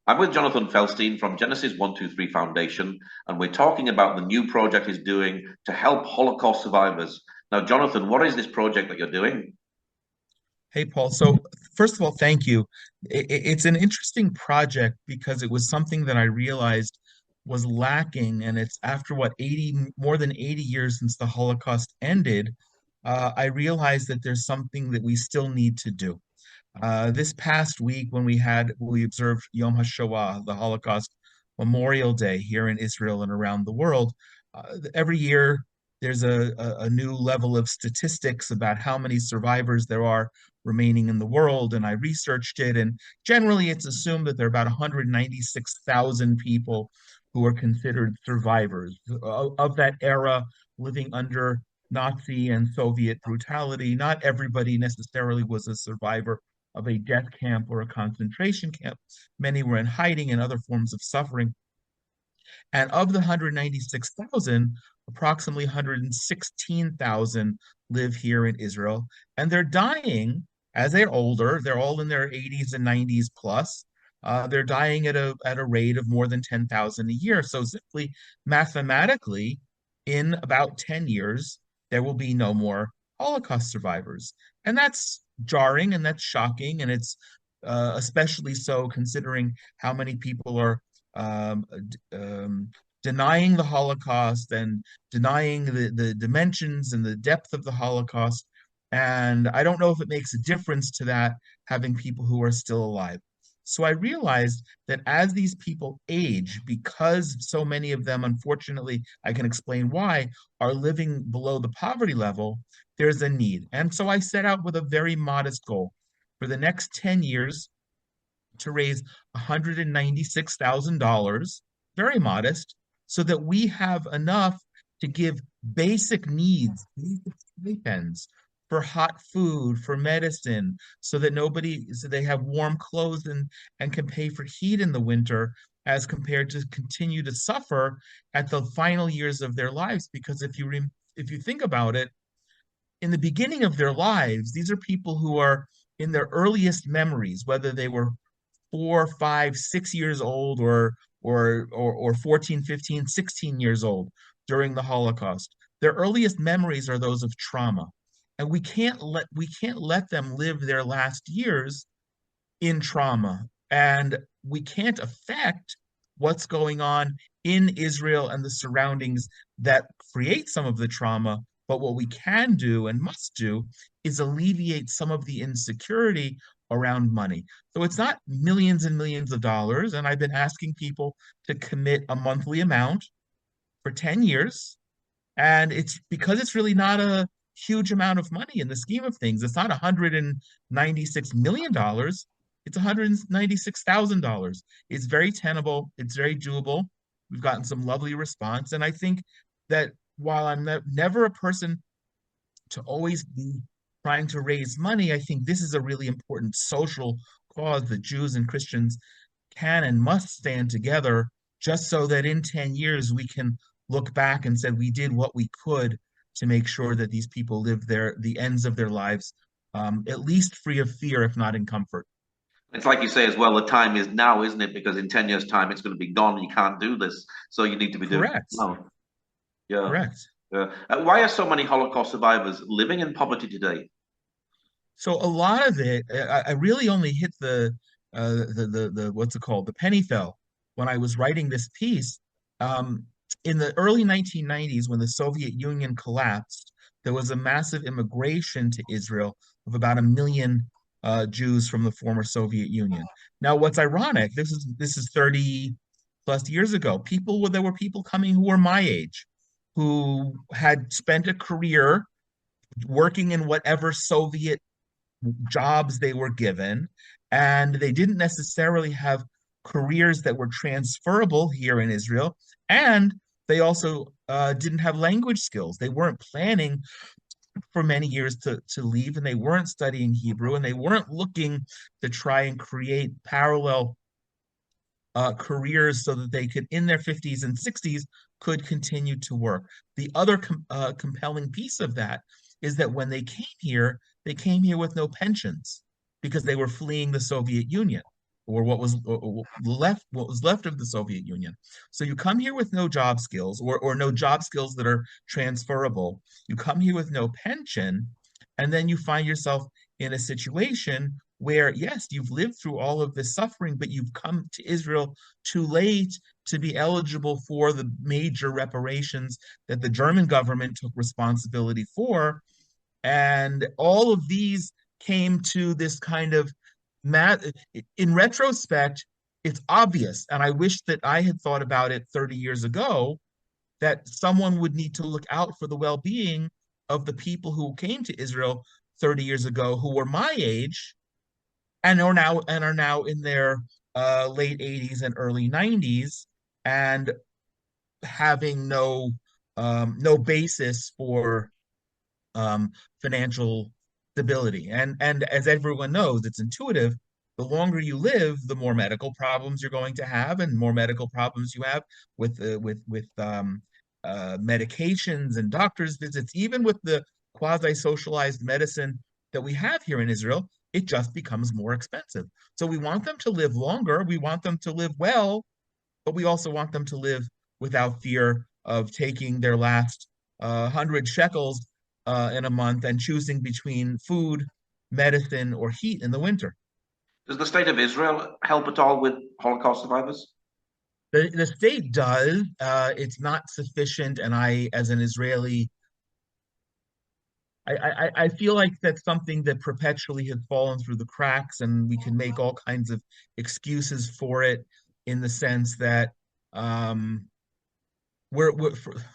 I'm with Jonathan Feldstein from Genesis 123 Foundation, and we're talking about the new project he's doing to help Holocaust survivors. Now, Jonathan, what is this project that you're doing? Hey, Paul. So, first of all, thank you. It's an interesting project because it was something that I realized was lacking, and it's after what, 80, more than 80 years since the Holocaust ended, I realized that there's something that we still need to do. This past week, when we observed Yom HaShoah, the Holocaust Memorial Day here in Israel and around the world, every year there's a new level of statistics about how many survivors there are remaining in the world. And I researched it, and generally it's assumed that there are about 196,000 people who are considered survivors of that era living under Nazi and Soviet brutality. Not everybody necessarily was a survivor of a death camp or a concentration camp. Many were in hiding and other forms of suffering. And of the 196,000, approximately 116,000 live here in Israel. And they're dying as they're older. They're all in their 80s and 90s plus. They're dying at a rate of more than 10,000 a year. So simply mathematically, in about 10 years, there will be no more Holocaust survivors. And that's jarring and that's shocking. And it's especially so considering how many people are um, denying the Holocaust and denying the dimensions and the depth of the Holocaust. And I don't know if it makes a difference to that having people who are still alive. So I realized that as these people age, because so many of them, unfortunately, I can explain why, are living below the poverty level, there's a need. And so I set out with a very modest goal. For the next 10 years, to raise $196,000, very modest, so that we have enough to give basic needs, basic stipends for hot food, for medicine, so they have warm clothes and can pay for heat in the winter as compared to continue to suffer at the final years of their lives. Because if you think about it, in the beginning of their lives, these are people who are in their earliest memories, whether they were 4, 5, 6 years old or 14, 15, 16 years old during the Holocaust. Their earliest memories are those of trauma. And we can't let them live their last years in trauma. And we can't affect what's going on in Israel and the surroundings that create some of the trauma. But what we can do and must do is alleviate some of the insecurity around money. So it's not millions and millions of dollars. And I've been asking people to commit a monthly amount for 10 years. And it's because it's really not a huge amount of money in the scheme of things. It's not $196 million. It's $196,000. It's very tenable. It's very doable. We've gotten some lovely response. And I think that while I'm never a person to always be trying to raise money, I think this is a really important social cause that Jews and Christians can and must stand together just so that in 10 years we can look back and said we did what we could to make sure that these people live the ends of their lives at least free of fear, if not in comfort. It's like you say as well, the time is now, isn't it? Because in 10 years' time, it's going to be gone. You can't do this. So you need to be doing it Correct. now. Yeah. Correct. Why are so many Holocaust survivors living in poverty today? So a lot of it, I really only hit the what's it called, the penny fell when I was writing this piece. Um, in the early 1990s, when the Soviet Union collapsed, there was a massive immigration to Israel of about 1 million Jews from the former Soviet Union. Now, what's ironic, this is 30 plus years ago. There were people coming who were my age, who had spent a career working in whatever Soviet jobs they were given, and they didn't necessarily have careers that were transferable here in Israel. And they also didn't have language skills. They weren't planning for many years to leave, and they weren't studying Hebrew, and they weren't looking to try and create parallel careers so that they could, in their 50s and 60s, could continue to work. The other compelling piece of that is that when they came here with no pensions because they were fleeing the Soviet Union. or what was left of the Soviet Union. So you come here with no job skills, or no job skills that are transferable. You come here with no pension, and then you find yourself in a situation where, yes, you've lived through all of this suffering, but you've come to Israel too late to be eligible for the major reparations that the German government took responsibility for. And all of these came to this kind of mad. In retrospect, it's obvious, and I wish that I had thought about it 30 years ago, that someone would need to look out for the well-being of the people who came to Israel 30 years ago, who were my age and are now in their late 80s and early 90s, and having no basis for um, financial stability. And as everyone knows, it's intuitive. The longer you live, the more medical problems you're going to have, and more medical problems you have with medications and doctor's visits. Even with the quasi-socialized medicine that we have here in Israel, it just becomes more expensive. So we want them to live longer. We want them to live well, but we also want them to live without fear of taking their last 100 shekels in a month and choosing between food, medicine, or heat in the winter. Does the state of Israel help at all with Holocaust survivors? The state does. It's not sufficient, and I, as an Israeli, I feel like that's something that perpetually has fallen through the cracks, and we can make all kinds of excuses for it, in the sense that um, we're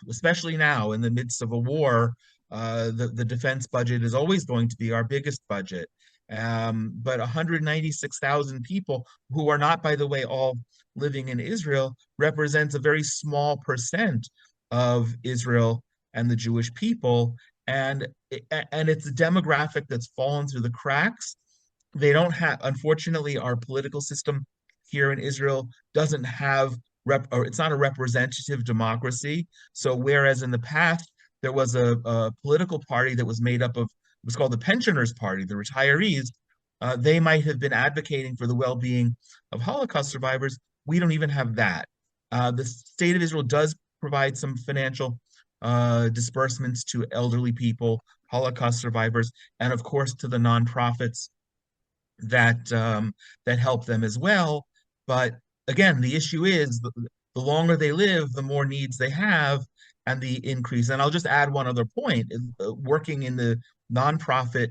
especially now in the midst of a war, the defense budget is always going to be our biggest budget. But 196,000 people, who are not, by the way, all living in Israel, represents a very small percent of Israel and the Jewish people. And and it's a demographic that's fallen through the cracks. They don't have, unfortunately, our political system here in Israel doesn't have or it's not a representative democracy. So whereas in the past there was a political party that was made up of, it was called the Pensioners Party, the retirees, they might have been advocating for the well-being of Holocaust survivors. We don't even have that. The state of Israel does provide some financial disbursements to elderly people, Holocaust survivors, and of course to the nonprofits that help them as well. But again, the issue is the longer they live, the more needs they have, and the increase. And I'll just add one other point. Working in the nonprofit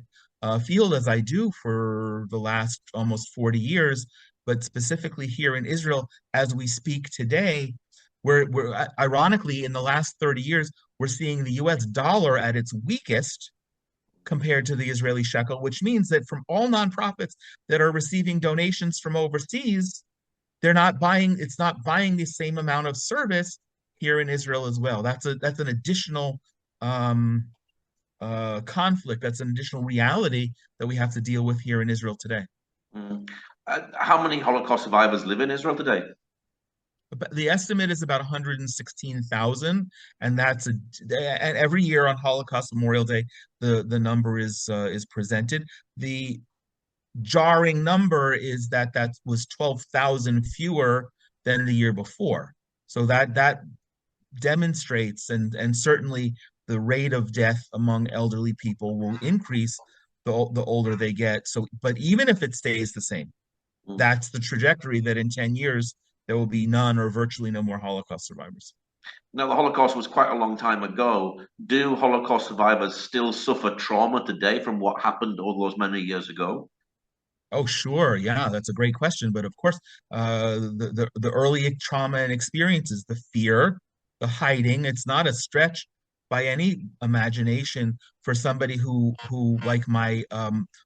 field as I do for the last almost 40 years, but specifically here in Israel, as we speak today, we're ironically, in the last 30 years, we're seeing the US dollar at its weakest compared to the Israeli shekel, which means that from all nonprofits that are receiving donations from overseas, it's not buying the same amount of service here in Israel as well. That's an additional um, conflict. That's an additional reality that we have to deal with here in Israel today. Mm. How many Holocaust survivors live in Israel today? But the estimate is about 116,000, and and every year on Holocaust Memorial Day, the number is presented. The jarring number is that that was 12,000 fewer than the year before. So that demonstrates, and certainly the rate of death among elderly people will increase the older they get. So, but even if it stays the same, Mm. that's the trajectory, that in 10 years there will be none or virtually no more Holocaust survivors. Now, the Holocaust was quite a long time ago. Do Holocaust survivors still suffer trauma today from what happened all those many years ago? Oh, sure. Yeah, that's a great question. But of course, the early trauma and experiences, the fear, the hiding, it's not a stretch by any imagination for somebody who like my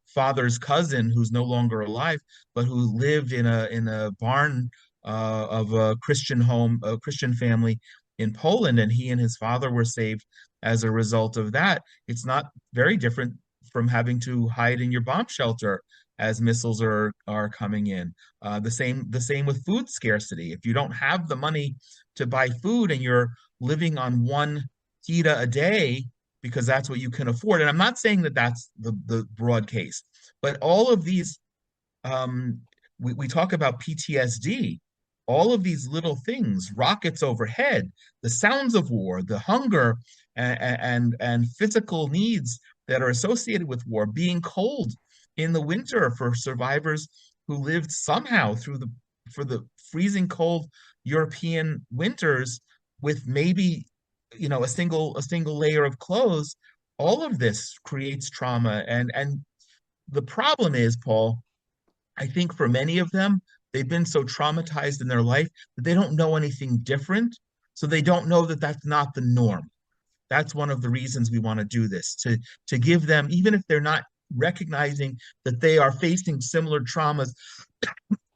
father's cousin, who's no longer alive, but who lived in a barn of a Christian home, a Christian family in Poland, and he and his father were saved as a result of that. It's not very different from having to hide in your bomb shelter as missiles are coming in. The same with food scarcity. If you don't have the money to buy food and you're living on one pita a day because that's what you can afford, and I'm not saying that that's the broad case, but all of these um, we talk about PTSD, all of these little things, rockets overhead, the sounds of war, the hunger and physical needs that are associated with war, being cold in the winter for survivors who lived somehow through the for the freezing cold European winters with maybe a single layer of clothes. All of this creates trauma, and the problem is, Paul, I think for many of them, they've been so traumatized in their life that they don't know anything different. So they don't know that that's not the norm. That's one of the reasons we want to do this, to give them, even if they're not recognizing that they are facing similar traumas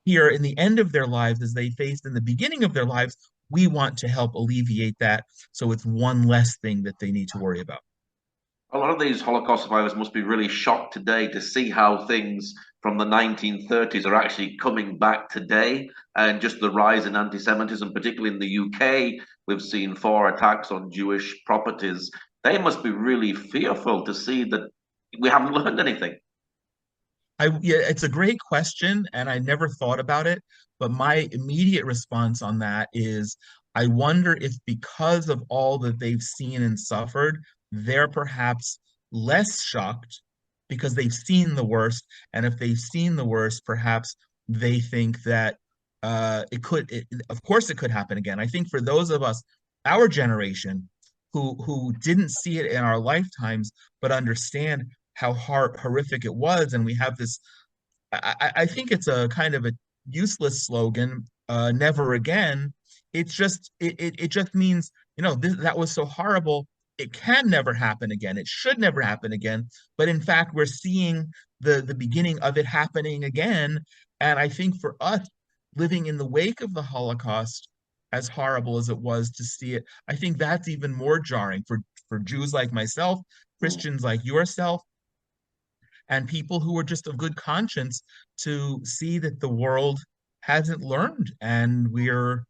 here in the end of their lives as they faced in the beginning of their lives, we want to help alleviate that so it's one less thing that they need to worry about. A lot of these Holocaust survivors must be really shocked today to see how things from the 1930s are actually coming back today, and just the rise in anti-Semitism, particularly in the UK. We've seen 4 attacks on Jewish properties. They must be really fearful to see that we haven't learned anything. Yeah, it's a great question, and I never thought about it, but my immediate response on that is I wonder if because of all that they've seen and suffered, they're perhaps less shocked because they've seen the worst. And if they've seen the worst, perhaps they think that of course, it could happen again. I think for those of us, our generation, who didn't see it in our lifetimes, but understand how horrific it was. And we have this, I think it's a kind of a useless slogan, never again. It just means, that was so horrible. It can never happen again. It should never happen again. But in fact, we're seeing the beginning of it happening again. And I think for us, living in the wake of the Holocaust, as horrible as it was to see it, I think that's even more jarring for Jews like myself, Mm. Christians like yourself, and people who are just of good conscience to see that the world hasn't learned and we're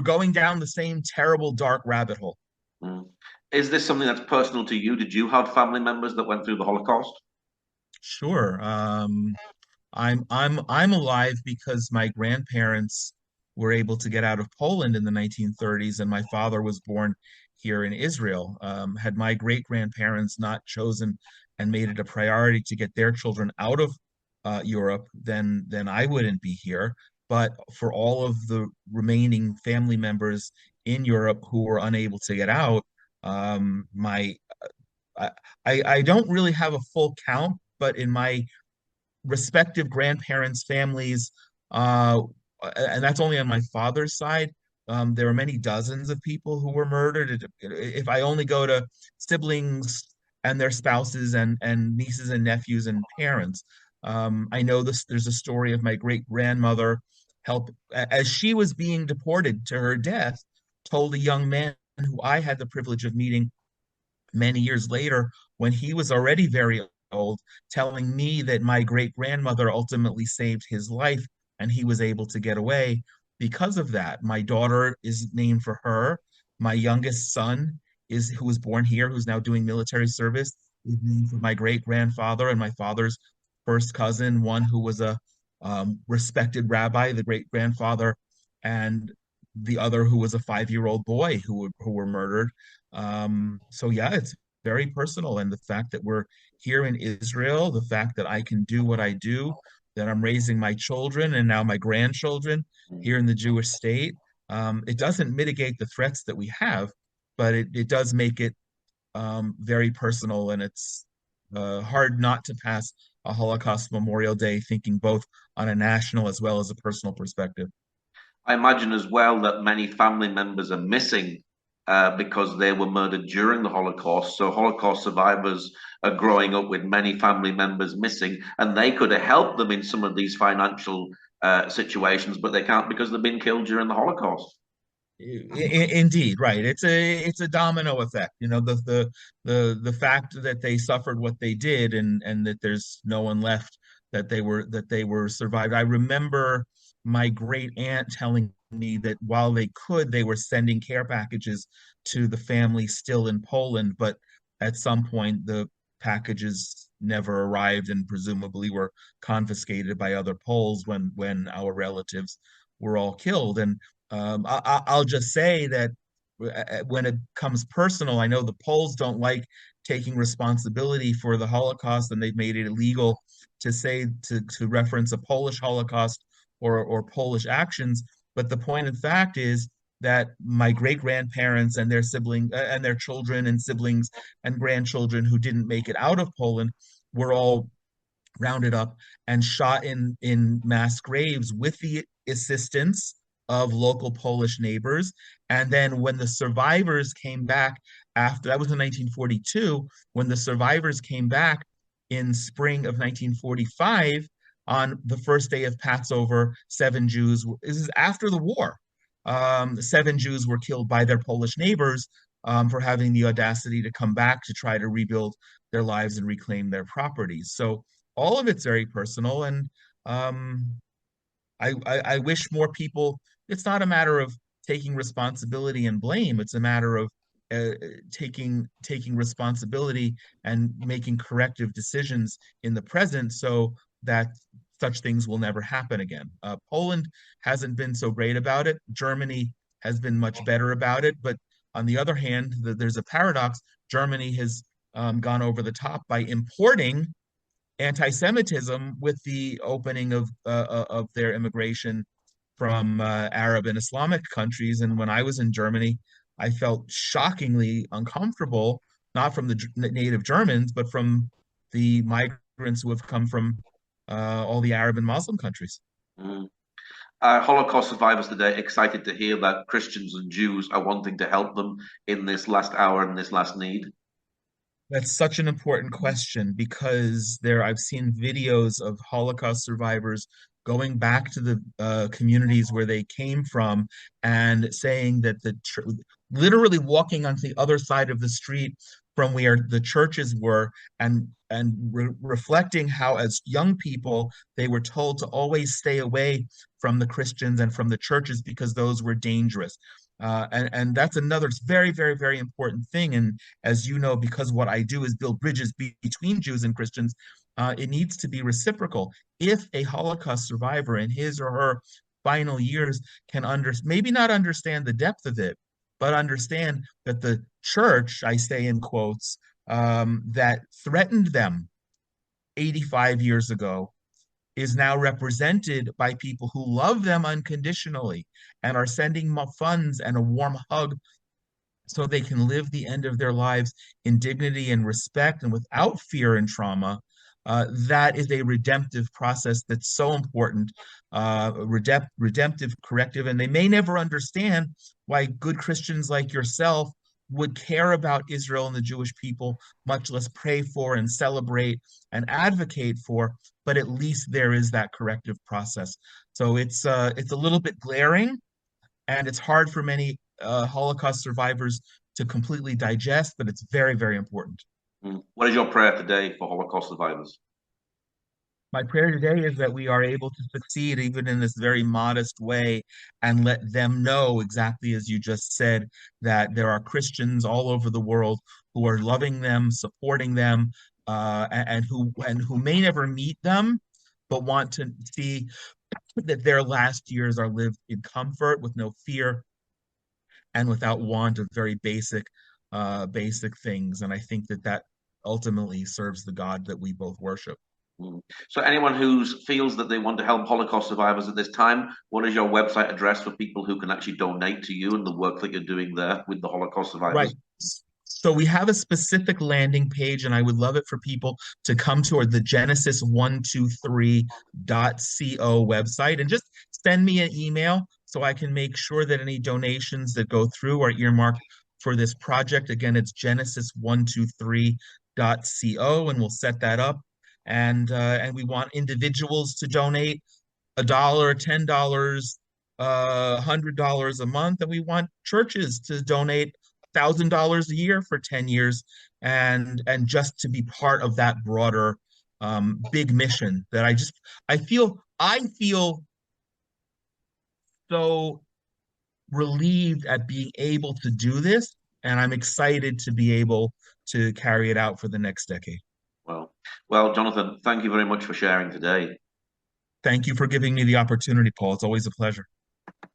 going down the same terrible dark rabbit hole. Mm. Is this something that's personal to you? Did you have family members that went through the Holocaust? Sure. I'm alive because my grandparents were able to get out of Poland in the 1930s, and my father was born here in Israel. Had my great grandparents not chosen and made it a priority to get their children out of Europe, then I wouldn't be here. But for all of the remaining family members in Europe who were unable to get out, my I, I don't really have a full count, but in my respective grandparents' families, uh, and that's only on my father's side. There were many dozens of people who were murdered. If I only go to siblings and their spouses and nieces and nephews and parents, I know this. There's a story of my great grandmother help as she was being deported to her death, told a young man who I had the privilege of meeting many years later when he was already very old, telling me that my great grandmother ultimately saved his life and he was able to get away because of that. My daughter is named for her. My youngest son who was born here, who's now doing military service, is named for my great grandfather and my father's first cousin, one who was a respected rabbi, the great grandfather, and the other who was a 5-year-old boy who were murdered. So yeah, it's very personal. And the fact that we're here in Israel, the fact that I can do what I do, that I'm raising my children and now my grandchildren here in the Jewish state, it doesn't mitigate the threats that we have, but it does make it very personal. And it's hard not to pass a Holocaust Memorial Day thinking both on a national as well as a personal perspective. I imagine as well that many family members are missing because they were murdered during the Holocaust. So Holocaust survivors are growing up with many family members missing, and they could have helped them in some of these financial situations, but they can't because they've been killed during the Holocaust. Indeed, right. It's a domino effect. The fact that they suffered what they did and that there's no one left that they were survived. I remember my great aunt telling me that while they could, they were sending care packages to the family still in Poland, but at some point the packages never arrived and presumably were confiscated by other Poles when our relatives were all killed. And I'll just say that when it comes personal, I know the Poles don't like taking responsibility for the Holocaust, and they've made it illegal to say to reference a Polish Holocaust or Polish actions. But the point in fact is that my great grandparents and their siblings and their children and siblings and grandchildren who didn't make it out of Poland were all rounded up and shot in mass graves with the assistance of local Polish neighbors. And then when the survivors came back after that was in 1942, when the survivors came back in spring of 1945 on the first day of Passover, seven Jews, this is after the war, seven Jews were killed by their Polish neighbors for having the audacity to come back to try to rebuild their lives and reclaim their properties. So all of it's very personal, and um, I wish more people. It's not a matter of taking responsibility and blame. It's a matter of uh, taking responsibility and making corrective decisions in the present, so that such things will never happen again. Poland hasn't been so great about it. Germany has been much better about it, but on the other hand, there's a paradox. Germany has gone over the top by importing anti-Semitism with the opening of their immigration from Arab and Islamic countries. And when I was in Germany, I felt shockingly uncomfortable, not from the native Germans, but from the migrants who have come from all the Arab and Muslim countries. Mm. Holocaust survivors today excited to hear that Christians and Jews are wanting to help them in this last hour and this last need. That's such an important question because I've seen videos of Holocaust survivors going back to the communities where they came from and saying that literally walking onto the other side of the street from where the churches were and reflecting how as young people they were told to always stay away from the Christians and from the churches because those were dangerous. And that's another very, very, very important thing. And as you know, because what I do is build bridges between Jews and Christians, it needs to be reciprocal. If a Holocaust survivor in his or her final years can maybe not understand the depth of it, but understand that the church, I say in quotes, that threatened them 85 years ago is now represented by people who love them unconditionally and are sending funds and a warm hug so they can live the end of their lives in dignity and respect and without fear and trauma. That is a redemptive process that's so important, redemptive, corrective, and they may never understand why good Christians like yourself would care about Israel and the Jewish people, much less pray for and celebrate and advocate for, but at least there is that corrective process. So it's a little bit glaring, and it's hard for many Holocaust survivors to completely digest, but it's very, very important. Mm. What is your prayer today for Holocaust survivors? My prayer today is that we are able to succeed even in this very modest way and let them know, exactly as you just said, that there are Christians all over the world who are loving them, supporting them, and who may never meet them, but want to see that their last years are lived in comfort with no fear and without want of very basic things. And I think that that ultimately serves the God that we both worship. Mm. So, anyone who feels that they want to help Holocaust survivors at this time, what is your website address for people who can actually donate to you and the work that you're doing there with the Holocaust Right. survivors? So we have a specific landing page, and I would love it for people to come to the Genesis123.co website and just send me an email so I can make sure that any donations that go through are earmarked for this project. Again, it's Genesis123.co, and we'll set that up. And we want individuals to donate $1, $10, $100 a month, and we want churches to donate $1,000 a year for 10 years, and just to be part of that broader big mission that I feel so relieved at being able to do this, and I'm excited to be able to carry it out for the next decade. Well, well, Jonathan, thank you very much for sharing today. Thank you for giving me the opportunity, Paul. It's always a pleasure.